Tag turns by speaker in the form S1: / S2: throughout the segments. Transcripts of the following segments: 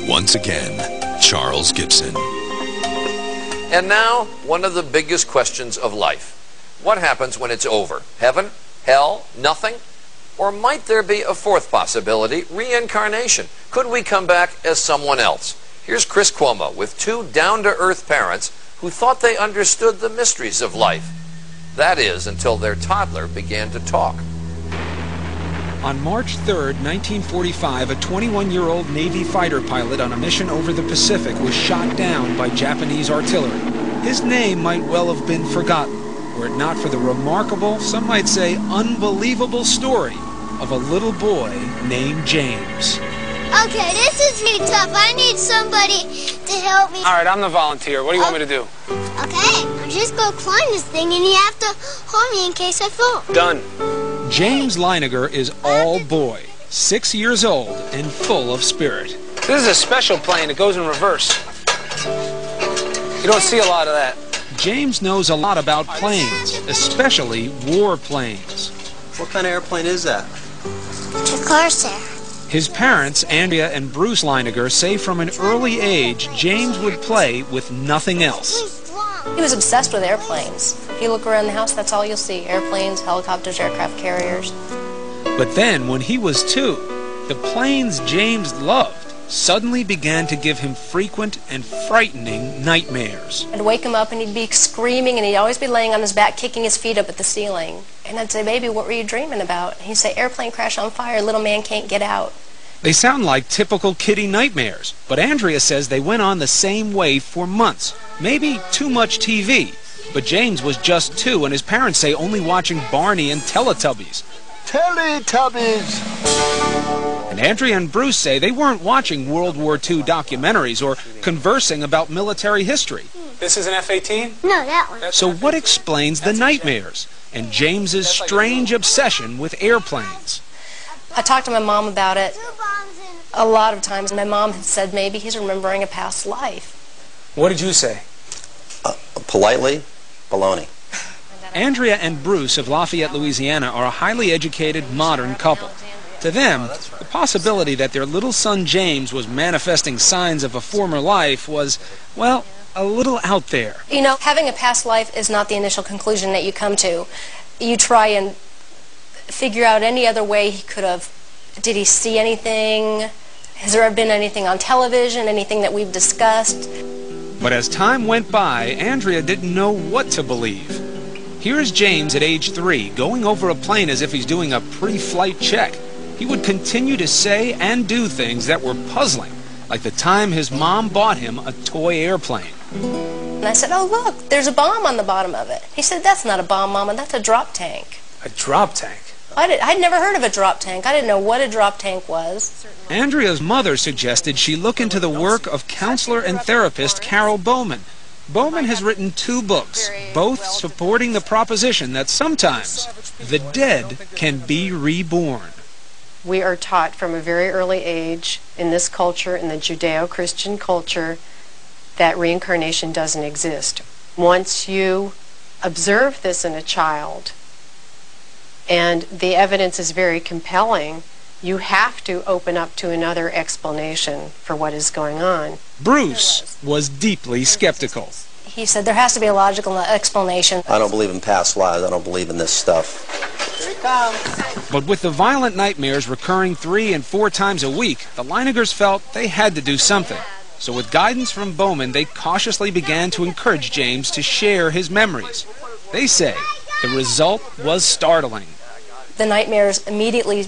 S1: once again, Charles Gibson.
S2: And now, one of the biggest questions of life. What happens when it's over? Heaven? Hell? Nothing? Or might there be a fourth possibility, reincarnation? Could we come back as someone else? Here's Chris Cuomo with two down-to-earth parents who thought they understood the mysteries of life. That is, until their toddler began to talk.
S3: On March 3rd, 1945, a 21-year-old Navy fighter pilot on a mission over the Pacific was shot down by Japanese artillery. His name might well have been forgotten, were it not for the remarkable, some might say unbelievable story of a little boy named James.
S4: Okay, this is really tough. I need somebody to help me.
S5: All right, I'm the volunteer. What do you want me to do?
S4: Okay, I'm just going to climb this thing, and you have to hold me in case I fall.
S5: Done.
S3: James Leiniger is all boy, 6 years old, and full of spirit.
S5: This is a special plane. It goes in reverse. You don't see a lot of that.
S3: James knows a lot about planes, especially war planes.
S6: What kind of airplane is that?
S4: The Corsair.
S3: His parents, Andrea and Bruce Leiniger, say from an early age, James would play with nothing else.
S7: He was obsessed with airplanes. If you look around the house, that's all you'll see. Airplanes, helicopters, aircraft carriers.
S3: But then, when he was 2, the planes James loved suddenly began to give him frequent and frightening nightmares.
S7: I'd wake him up and he'd be screaming, and he'd always be laying on his back, kicking his feet up at the ceiling. And I'd say, "Baby, what were you dreaming about?" And he'd say, "Airplane crash on fire, little man can't get out."
S3: They sound like typical kiddie nightmares, but Andrea says they went on the same way for months. Maybe too much TV. But James was just 2, and his parents say only watching Barney and Teletubbies.
S6: Teletubbies!
S3: And Andrea and Bruce say they weren't watching World War II documentaries or conversing about military history.
S5: This is an F-18?
S4: No, that one.
S3: So what explains the nightmares and James's strange obsession with airplanes?
S7: I talked to my mom about it a lot of times. My mom had said maybe he's remembering a past life.
S5: What did you say?
S6: Politely, baloney.
S3: Andrea and Bruce of Lafayette, Louisiana are a highly educated, modern couple. To them, the possibility that their little son James was manifesting signs of a former life was, well, a little out there.
S7: You know, having a past life is not the initial conclusion that you come to. You try and figure out any other way he could have. Did he see anything? Has there ever been anything on television, anything that we've discussed?
S3: But as time went by, Andrea didn't know what to believe. Here's James at age 3, going over a plane as if he's doing a pre-flight check. He would continue to say and do things that were puzzling, like the time his mom bought him a toy airplane.
S7: And I said, "Oh, look, there's a bomb on the bottom of it." He said, "That's not a bomb, Mama, that's a drop tank."
S5: A drop tank?
S7: I'd never heard of a drop tank. I didn't know what a drop tank was.
S3: Andrea's mother suggested she look into the work of counselor and therapist Carol Bowman. Bowman has written 2 books, both supporting the proposition that sometimes the dead can be reborn.
S8: We are taught from a very early age in this culture, in the Judeo-Christian culture, that reincarnation doesn't exist. Once you observe this in a child, and the evidence is very compelling, you have to open up to another explanation for what is going on.
S3: Bruce was deeply skeptical.
S7: He said there has to be a logical explanation.
S6: I don't believe in past lives. I don't believe in this stuff.
S8: Here it comes.
S3: But with the violent nightmares recurring 3 and 4 times a week, the Leinigers felt they had to do something. So with guidance from Bowman, they cautiously began to encourage James to share his memories. They say the result was startling.
S7: The nightmares immediately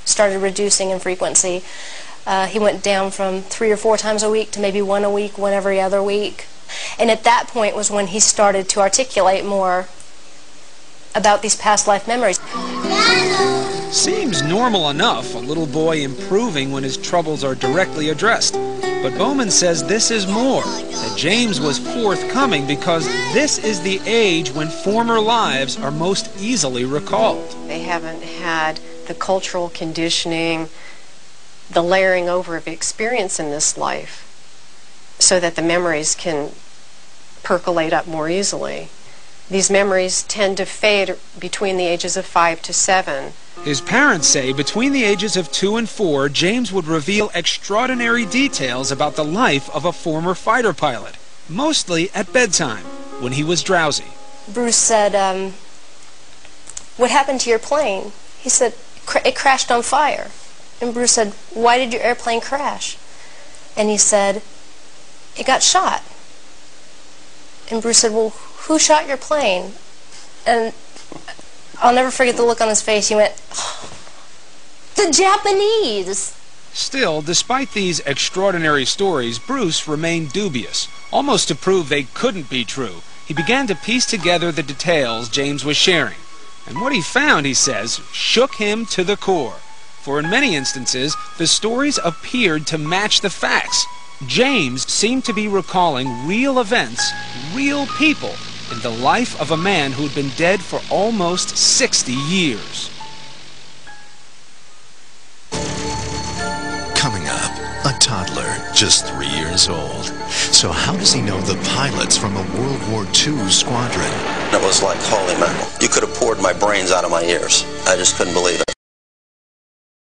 S7: started reducing in frequency. He went down from 3 or 4 times a week to maybe 1 a week, 1 every other week. And at that point was when he started to articulate more about these past life memories.
S3: Seems normal enough, a little boy improving when his troubles are directly addressed. But Bowman says this is more, that James was forthcoming because this is the age when former lives are most easily recalled.
S8: They haven't had the cultural conditioning, the layering over of experience in this life, so that the memories can percolate up more easily. These memories tend to fade between the ages of 5 to 7.
S3: His parents say between the ages of 2 and 4, James would reveal extraordinary details about the life of a former fighter pilot, mostly at bedtime, when he was drowsy.
S7: Bruce said, "What happened to your plane?" He said, "It crashed on fire." And Bruce said, "Why did your airplane crash?" And he said, "It got shot." And Bruce said, "Well, who shot your plane?" And I'll never forget the look on his face. He went, "Oh, the Japanese!"
S3: Still, despite these extraordinary stories, Bruce remained dubious. Almost to prove they couldn't be true, he began to piece together the details James was sharing. And what he found, he says, shook him to the core. For in many instances, the stories appeared to match the facts. James seemed to be recalling real events, real people, in the life of a man who'd been dead for almost 60 years.
S1: Coming up, a toddler, just 3 years old. So how does he know the pilots from a World War II squadron?
S6: It was like, holy mackerel. You could have poured my brains out of my ears. I just couldn't believe it.